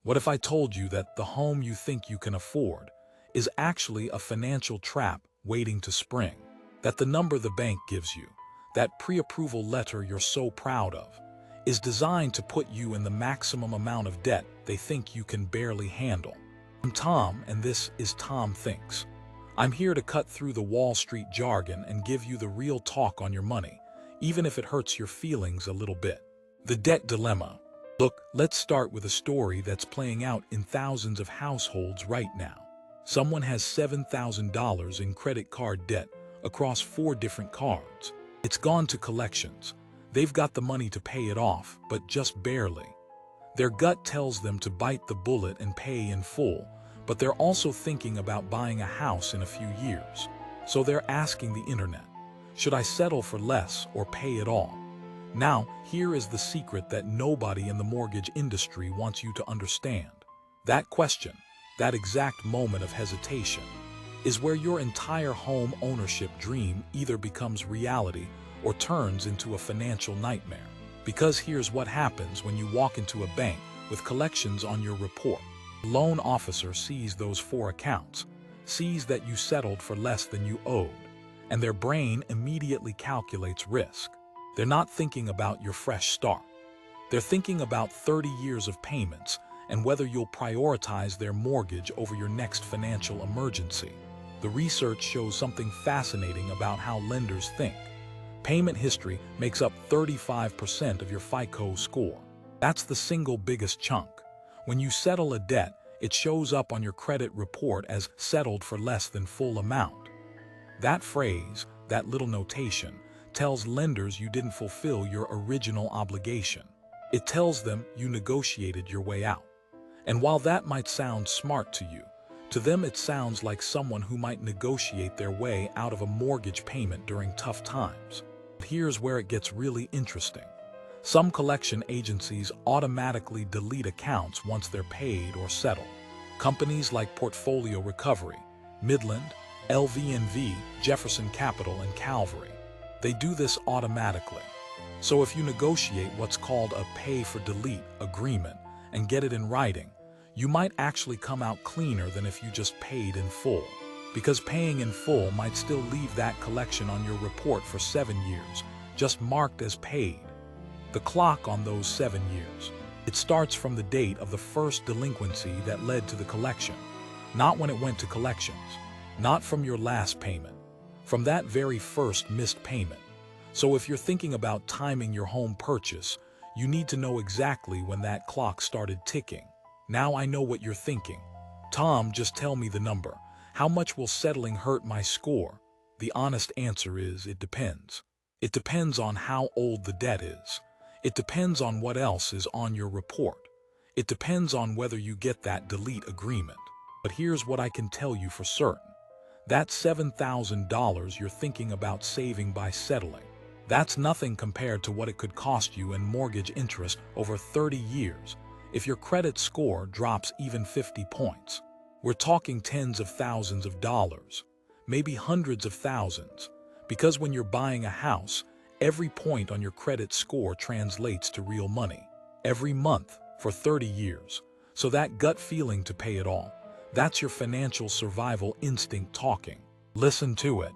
What if I told you that the home you think you can afford is actually a financial trap waiting to spring? That the number the bank gives you, that pre-approval letter you're so proud of, is designed to put you in the maximum amount of debt they think you can barely handle? I'm Tom, and this is Tom Thinks. I'm here to cut through the Wall Street jargon and give you the real talk on your money, even if it hurts your feelings a little bit. The debt dilemma. Look, let's start with a story that's playing out in thousands of households right now. Someone has $7,000 in credit card debt across 4 different cards. It's gone to collections. They've got the money to pay it off, but just barely. Their gut tells them to bite the bullet and pay in full, but they're also thinking about buying a house in a few years. So they're asking the internet, should I settle for less or pay it all? Now, here is the secret that nobody in the mortgage industry wants you to understand. That question, that exact moment of hesitation, is where your entire home ownership dream either becomes reality or turns into a financial nightmare. Because here's what happens when you walk into a bank with collections on your report. The loan officer sees those 4 accounts, sees that you settled for less than you owed, and their brain immediately calculates risk. They're not thinking about your fresh start. They're thinking about 30 years of payments and whether you'll prioritize their mortgage over your next financial emergency. The research shows something fascinating about how lenders think. Payment history makes up 35% of your FICO score. That's the single biggest chunk. When you settle a debt, it shows up on your credit report as settled for less than full amount. That phrase, that little notation, tells lenders you didn't fulfill your original obligation. It tells them you negotiated your way out. And while that might sound smart to you, to them it sounds like someone who might negotiate their way out of a mortgage payment during tough times. Here's where it gets really interesting. Some collection agencies automatically delete accounts once they're paid or settled. Companies like Portfolio Recovery, Midland, LV&V, Jefferson Capital, and Calvary. They do this automatically. So if you negotiate what's called a pay-for-delete agreement and get it in writing, you might actually come out cleaner than if you just paid in full. Because paying in full might still leave that collection on your report for 7 years, just marked as paid. The clock on those 7 years. It starts from the date of the first delinquency that led to the collection, not when it went to collections, not from your last payment, from that very first missed payment. So if you're thinking about timing your home purchase, you need to know exactly when that clock started ticking. Now I know what you're thinking. Tom, just tell me the number. How much will settling hurt my score? The honest answer is it depends. It depends on how old the debt is. It depends on what else is on your report. It depends on whether you get that delete agreement. But here's what I can tell you for certain. That $7,000 you're thinking about saving by settling, that's nothing compared to what it could cost you in mortgage interest over 30 years if your credit score drops even 50 points. We're talking tens of thousands of dollars, maybe hundreds of thousands, because when you're buying a house, every point on your credit score translates to real money, every month for 30 years. So that gut feeling to pay it all, that's your financial survival instinct talking. Listen to it.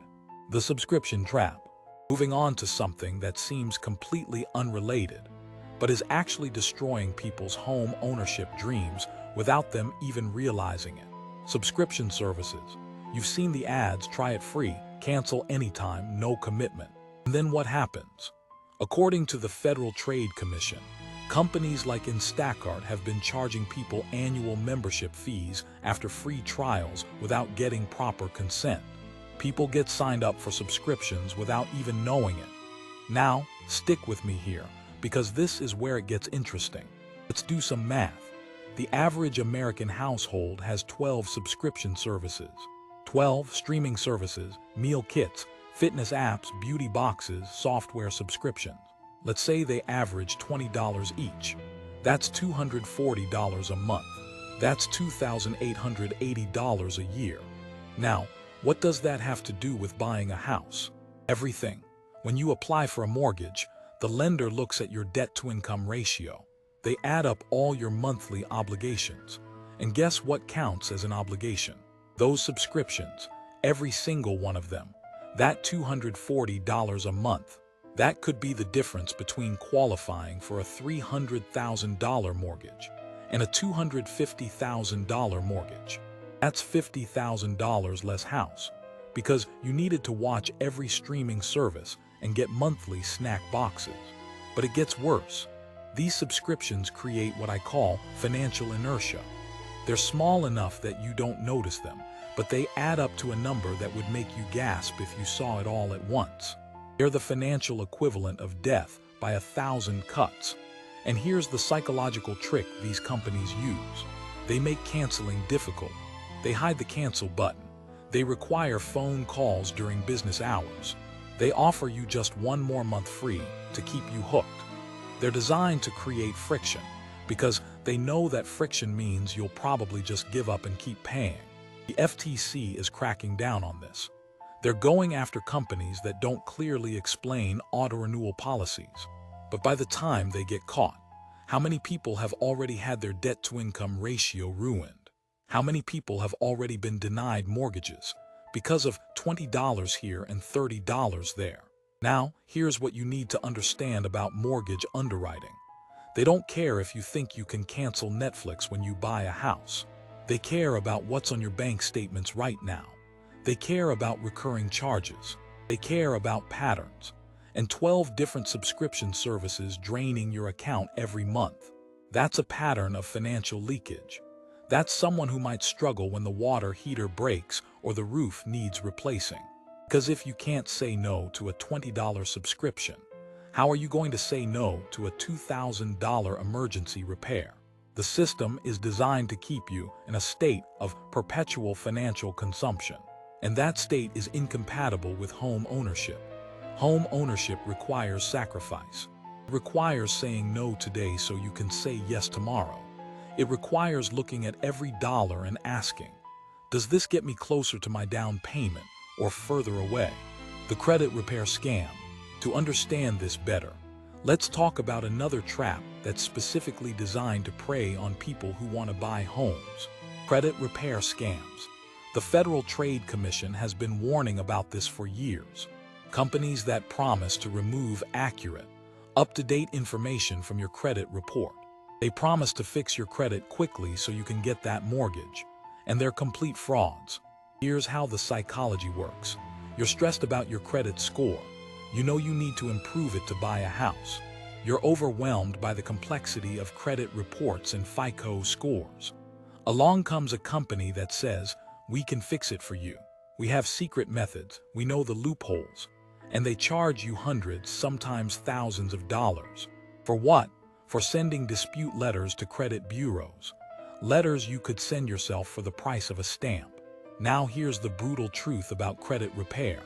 The subscription trap. Moving on to something that seems completely unrelated, but is actually destroying people's home ownership dreams without them even realizing it. Subscription services. You've seen the ads, try it free, cancel anytime, no commitment. And then what happens? According to the Federal Trade Commission, companies like Instacart have been charging people annual membership fees after free trials without getting proper consent. People get signed up for subscriptions without even knowing it. Now, stick with me here, because this is where it gets interesting. Let's do some math. The average American household has 12 subscription services. 12 streaming services, meal kits, fitness apps, beauty boxes, software subscriptions. Let's say they average $20 each. That's $240 a month. That's $2,880 a year. Now, what does that have to do with buying a house? Everything. When you apply for a mortgage, the lender looks at your debt-to-income ratio. They add up all your monthly obligations. And guess what counts as an obligation? Those subscriptions, every single one of them. That $240 a month. That could be the difference between qualifying for a $300,000 mortgage and a $250,000 mortgage. That's $50,000 less house, because you needed to watch every streaming service and get monthly snack boxes. But it gets worse. These subscriptions create what I call financial inertia. They're small enough that you don't notice them, but they add up to a number that would make you gasp if you saw it all at once. They're the financial equivalent of death by 1,000 cuts. And here's the psychological trick these companies use. They make canceling difficult. They hide the cancel button. They require phone calls during business hours. They offer you just one more month free to keep you hooked. They're designed to create friction, because they know that friction means you'll probably just give up and keep paying. The FTC is cracking down on this. They're going after companies that don't clearly explain auto-renewal policies. But by the time they get caught, how many people have already had their debt-to-income ratio ruined? How many people have already been denied mortgages because of $20 here and $30 there? Now, here's what you need to understand about mortgage underwriting. They don't care if you think you can cancel Netflix when you buy a house. They care about what's on your bank statements right now. They care about recurring charges. They care about patterns. And 12 different subscription services draining your account every month. That's a pattern of financial leakage. That's someone who might struggle when the water heater breaks or the roof needs replacing. Because if you can't say no to a $20 subscription, how are you going to say no to a $2,000 emergency repair? The system is designed to keep you in a state of perpetual financial consumption. And that state is incompatible with home ownership. Home ownership requires sacrifice. It requires saying no today so you can say yes tomorrow. It requires looking at every dollar and asking, does this get me closer to my down payment or further away? The credit repair scam. To understand this better, let's talk about another trap that's specifically designed to prey on people who want to buy homes. Credit repair scams. The Federal Trade Commission has been warning about this for years. Companies that promise to remove accurate, up-to-date information from your credit report. They promise to fix your credit quickly so you can get that mortgage. And they're complete frauds. Here's how the psychology works. You're stressed about your credit score. You know you need to improve it to buy a house. You're overwhelmed by the complexity of credit reports and FICO scores. Along comes a company that says, we can fix it for you. We have secret methods. We know the loopholes. And they charge you hundreds, sometimes thousands of dollars. For what? For sending dispute letters to credit bureaus. Letters you could send yourself for the price of a stamp. Now here's the brutal truth about credit repair.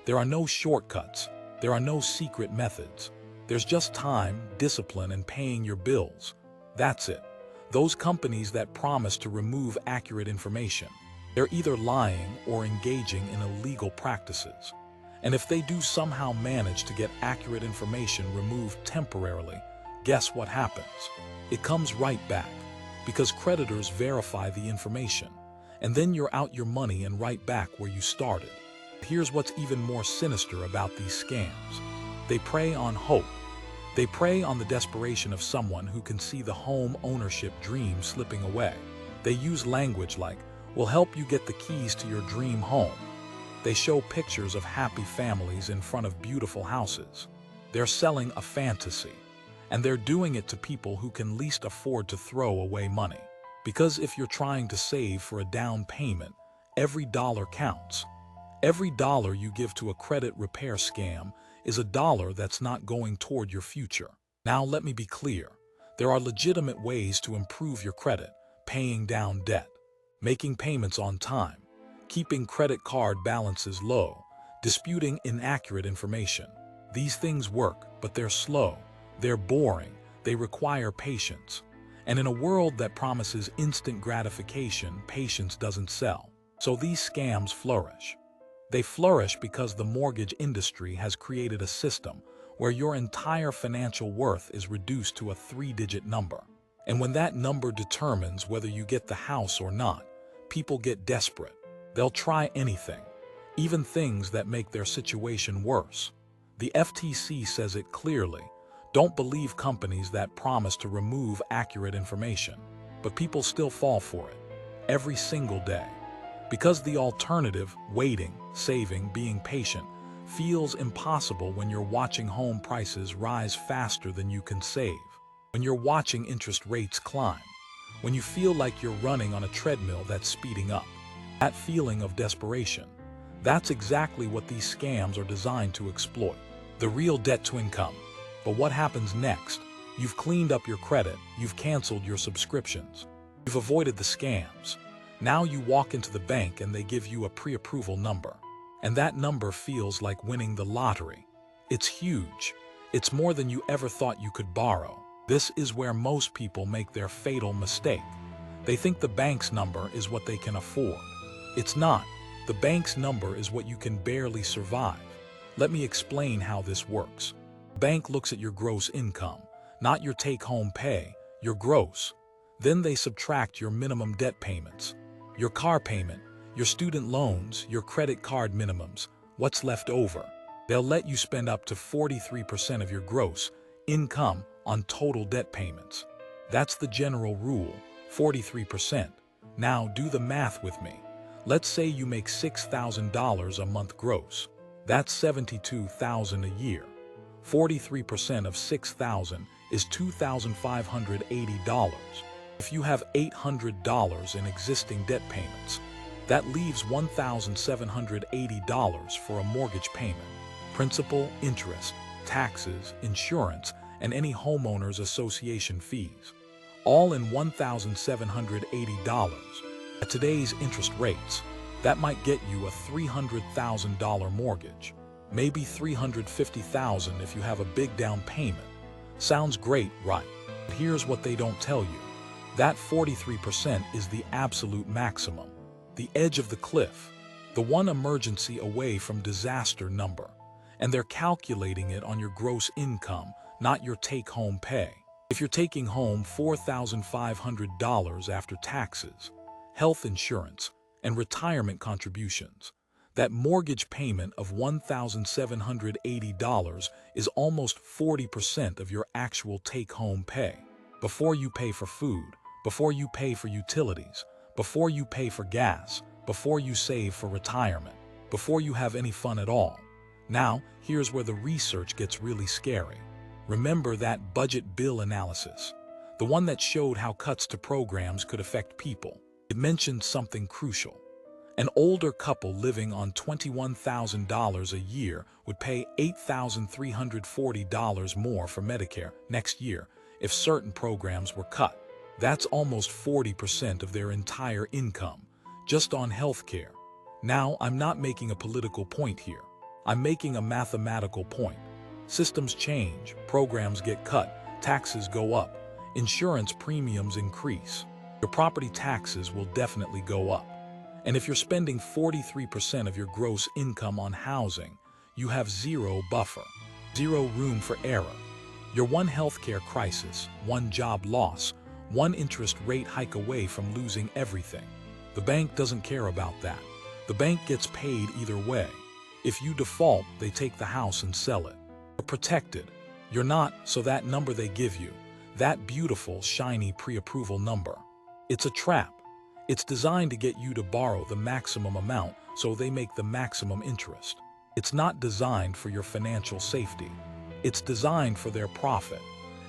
There are no shortcuts. There are no secret methods. There's just time, discipline, and paying your bills. That's it. Those companies that promise to remove accurate information, they're either lying or engaging in illegal practices. And if they do somehow manage to get accurate information removed temporarily, guess what happens? It comes right back, because creditors verify the information, and then you're out your money and right back where you started. Here's what's even more sinister about these scams. They prey on hope. They prey on the desperation of someone who can see the home ownership dream slipping away. They use language like, we'll help you get the keys to your dream home. They show pictures of happy families in front of beautiful houses. They're selling a fantasy. And they're doing it to people who can least afford to throw away money. Because if you're trying to save for a down payment, every dollar counts. Every dollar you give to a credit repair scam is a dollar that's not going toward your future. Now let me be clear. There are legitimate ways to improve your credit: paying down debt, making payments on time, keeping credit card balances low, disputing inaccurate information. These things work, but they're slow, they're boring, they require patience. And in a world that promises instant gratification, patience doesn't sell. So these scams flourish. They flourish because the mortgage industry has created a system where your entire financial worth is reduced to a three-digit number. And when that number determines whether you get the house or not, people get desperate. They'll try anything, even things that make their situation worse. The FTC says it clearly: don't believe companies that promise to remove accurate information. But people still fall for it, every single day. Because the alternative, waiting, saving, being patient, feels impossible when you're watching home prices rise faster than you can save, when you're watching interest rates climb, when you feel like you're running on a treadmill that's speeding up. That feeling of desperation, that's exactly what these scams are designed to exploit. The real debt to income. But what happens next? You've cleaned up your credit, you've canceled your subscriptions, you've avoided the scams. Now you walk into the bank and they give you a pre-approval number. And that number feels like winning the lottery. It's huge. It's more than you ever thought you could borrow. This is where most people make their fatal mistake. They think the bank's number is what they can afford. It's not. The bank's number is what you can barely survive. Let me explain how this works. The bank looks at your gross income, not your take-home pay, your gross. Then they subtract your minimum debt payments, your car payment, your student loans, your credit card minimums, what's left over. They'll let you spend up to 43% of your gross income on total debt payments. That's the general rule, 43%. Now do the math with me. Let's say you make $6,000 a month gross. That's $72,000 a year. 43% of $6,000 is $2,580. If you have $800 in existing debt payments, that leaves $1,780 for a mortgage payment, principal, interest, taxes, insurance, and any homeowners association fees, all in $1,780. At today's interest rates, that might get you a $300,000 mortgage, maybe $350,000 if you have a big down payment. Sounds great, right? But here's what they don't tell you. That 43% is the absolute maximum, the edge of the cliff, the one emergency away from disaster number. And they're calculating it on your gross income, not your take-home pay. If you're taking home $4,500 after taxes, health insurance, and retirement contributions, that mortgage payment of $1,780 is almost 40% of your actual take-home pay. Before you pay for food, before you pay for utilities, before you pay for gas, before you save for retirement, before you have any fun at all. Now, here's where the research gets really scary. Remember that budget bill analysis, the one that showed how cuts to programs could affect people. It mentioned something crucial. An older couple living on $21,000 a year would pay $8,340 more for Medicare next year if certain programs were cut. That's almost 40% of their entire income, just on healthcare. Now, I'm not making a political point here. I'm making a mathematical point. Systems change, programs get cut, taxes go up, insurance premiums increase. Your property taxes will definitely go up. And if you're spending 43% of your gross income on housing, you have zero buffer, zero room for error. You're one healthcare crisis, one job loss, one interest rate hike away from losing everything. The bank doesn't care about that. The bank gets paid either way. If you default, they take the house and sell it. You're protected. You're not, so that number they give you, that beautiful, shiny pre-approval number, it's a trap. It's designed to get you to borrow the maximum amount so they make the maximum interest. It's not designed for your financial safety. It's designed for their profit.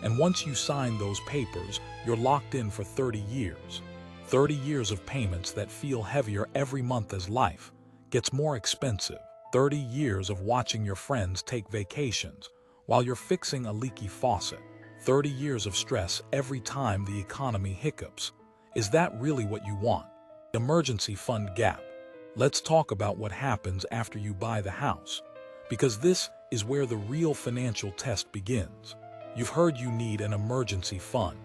And once you sign those papers, you're locked in for 30 years. 30 years of payments that feel heavier every month as life gets more expensive. 30 years of watching your friends take vacations while you're fixing a leaky faucet. 30 years of stress every time the economy hiccups. Is that really what you want? Emergency fund gap. Let's talk about what happens after you buy the house, because this is where the real financial test begins. You've heard you need an emergency fund,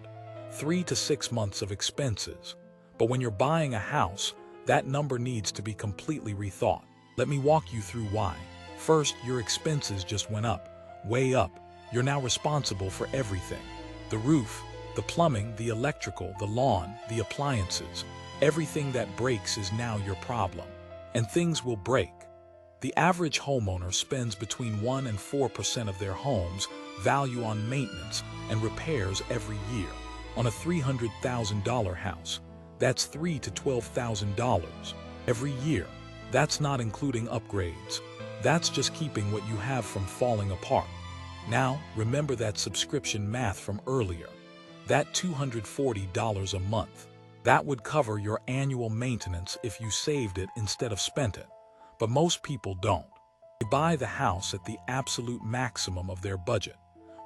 3 to 6 months of expenses. But when you're buying a house, that number needs to be completely rethought. Let me walk you through why. First, your expenses just went up. way up, you're now responsible for everything. The roof, the plumbing, the electrical, the lawn, the appliances. Everything that breaks is now your problem. And things will break. The average homeowner spends between 1 and 4% of their home's value on maintenance and repairs every year. On a $300,000 house, that's $3,000 to $12,000 every year. That's not including upgrades. That's just keeping what you have from falling apart. Now, remember that subscription math from earlier. That $240 a month. That would cover your annual maintenance if you saved it instead of spent it. But most people don't. They buy the house at the absolute maximum of their budget,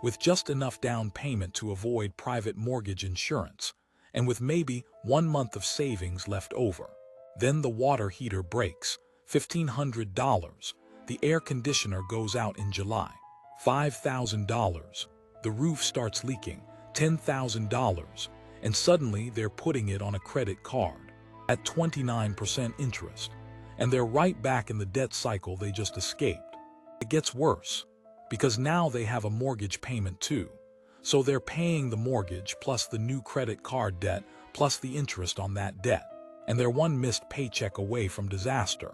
with just enough down payment to avoid private mortgage insurance, and with maybe 1 month of savings left over. Then the water heater breaks, $1,500. The air conditioner goes out in July, $5,000. The roof starts leaking, $10,000. And suddenly they're putting it on a credit card at 29% interest. And they're right back in the debt cycle they just escaped. It gets worse, because now they have a mortgage payment too. So they're paying the mortgage plus the new credit card debt plus the interest on that debt. And they're one missed paycheck away from disaster.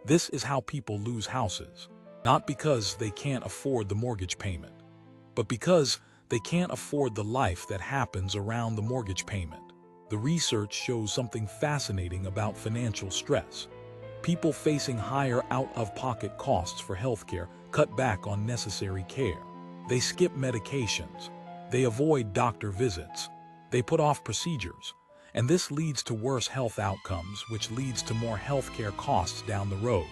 This is how people lose houses. Not because they can't afford the mortgage payment, but because they can't afford the life that happens around the mortgage payment. The research shows something fascinating about financial stress. People facing higher out-of-pocket costs for healthcare cut back on necessary care. They skip medications. They avoid doctor visits. They put off procedures. And this leads to worse health outcomes, which leads to more healthcare costs down the road.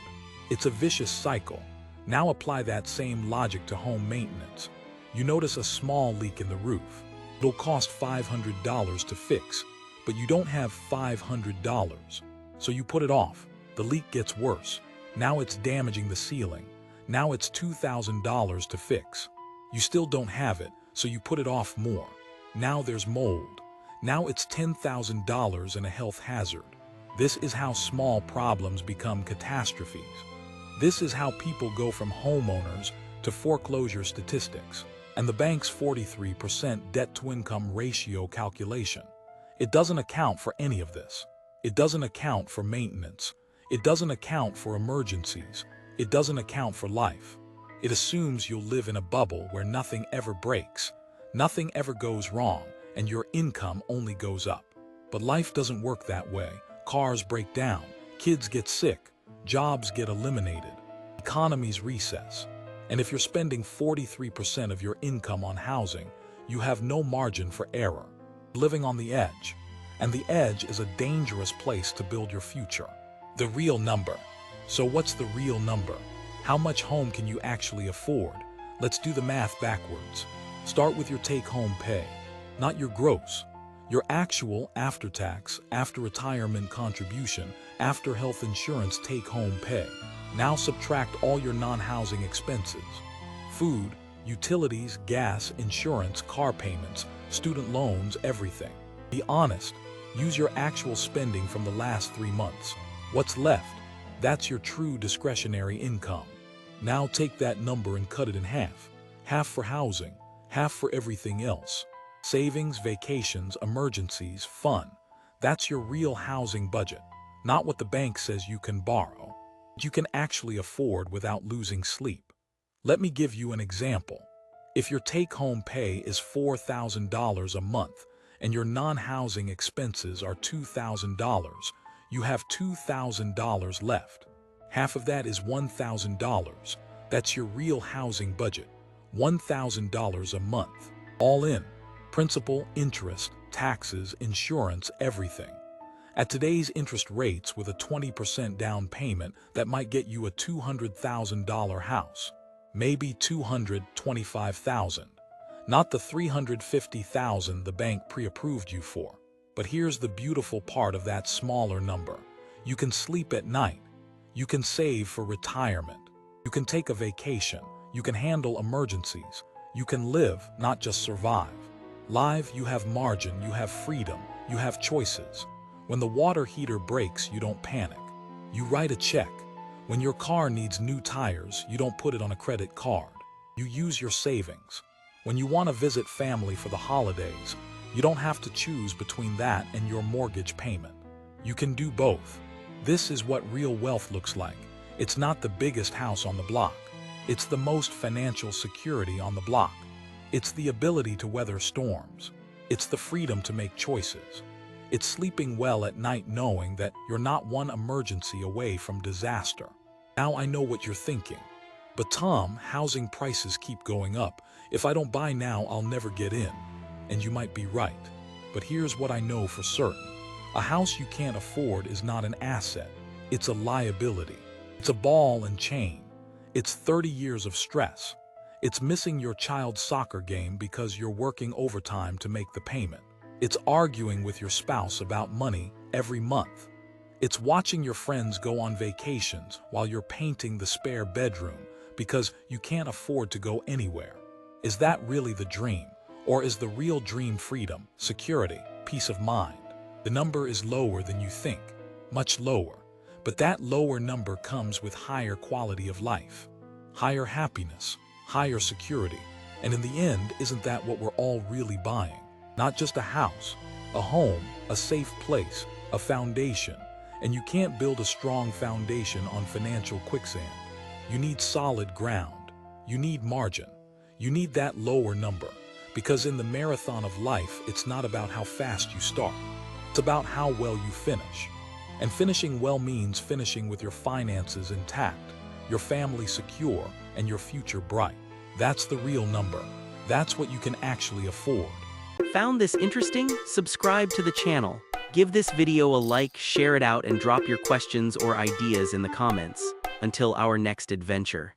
It's a vicious cycle. Now apply that same logic to home maintenance. You notice a small leak in the roof. It'll cost $500 to fix, but you don't have $500. So you put it off. The leak gets worse. Now it's damaging the ceiling. Now it's $2,000 to fix. You still don't have it, so you put it off more. Now there's mold. Now it's $10,000 and a health hazard. This is how small problems become catastrophes. This is how people go from homeowners to foreclosure statistics and the bank's 43% debt-to-income ratio calculation. It doesn't account for any of this. It doesn't account for maintenance. It doesn't account for emergencies. It doesn't account for life. It assumes you'll live in a bubble where nothing ever breaks, nothing ever goes wrong, and your income only goes up. But life doesn't work that way. Cars break down, kids get sick, jobs get eliminated, economies recess. And if you're spending 43% of your income on housing, you have no margin for error. Living on the edge. And the edge is a dangerous place to build your future. The real number. So what's the real number? How much home can you actually afford? Let's do the math backwards. Start with your take-home pay, not your gross. Your actual after-tax, after-retirement contribution, after-health insurance take-home pay. Now subtract all your non-housing expenses. Food, utilities, gas, insurance, car payments, student loans, everything. Be honest. Use your actual spending from the last 3 months. What's left? That's your true discretionary income. Now take that number and cut it in half. Half for housing, half for everything else. Savings, vacations, emergencies, fun. That's your real housing budget. Not what the bank says you can borrow. You can actually afford without losing sleep. Let me give you an example. If your take-home pay is $4,000 a month and your non-housing expenses are $2,000, you have $2,000 left. Half of that is $1,000. That's your real housing budget. $1,000 a month. All in. Principal, interest, taxes, insurance, everything. At today's interest rates with a 20% down payment, that might get you a $200,000 house. Maybe $225,000. Not the $350,000 the bank pre-approved you for. But here's the beautiful part of that smaller number. You can sleep at night. You can save for retirement. You can take a vacation. You can handle emergencies. You can live, not just survive. Live, you have margin, you have freedom, you have choices. When the water heater breaks, you don't panic. You write a check. When your car needs new tires, you don't put it on a credit card. You use your savings. When you want to visit family for the holidays, you don't have to choose between that and your mortgage payment. You can do both. This is what real wealth looks like. It's not the biggest house on the block. It's the most financial security on the block. It's the ability to weather storms. It's the freedom to make choices. It's sleeping well at night knowing that you're not one emergency away from disaster. Now I know what you're thinking. But Tom, housing prices keep going up. If I don't buy now, I'll never get in. And you might be right. But here's what I know for certain. A house you can't afford is not an asset. It's a liability. It's a ball and chain. It's 30 years of stress. It's missing your child's soccer game because you're working overtime to make the payment. It's arguing with your spouse about money every month. It's watching your friends go on vacations while you're painting the spare bedroom because you can't afford to go anywhere. Is that really the dream? Or is the real dream freedom, security, peace of mind? The number is lower than you think, much lower. But that lower number comes with higher quality of life, higher happiness, higher security. And in the end, isn't that what we're all really buying? Not just a house, a home, a safe place, a foundation. And you can't build a strong foundation on financial quicksand. You need solid ground. You need margin. You need that lower number. Because in the marathon of life, it's not about how fast you start. It's about how well you finish. And finishing well means finishing with your finances intact, your family secure, and your future bright. That's the real number. That's what you can actually afford. Found this interesting? Subscribe to the channel. Give this video a like, share it out, and drop your questions or ideas in the comments. Until our next adventure.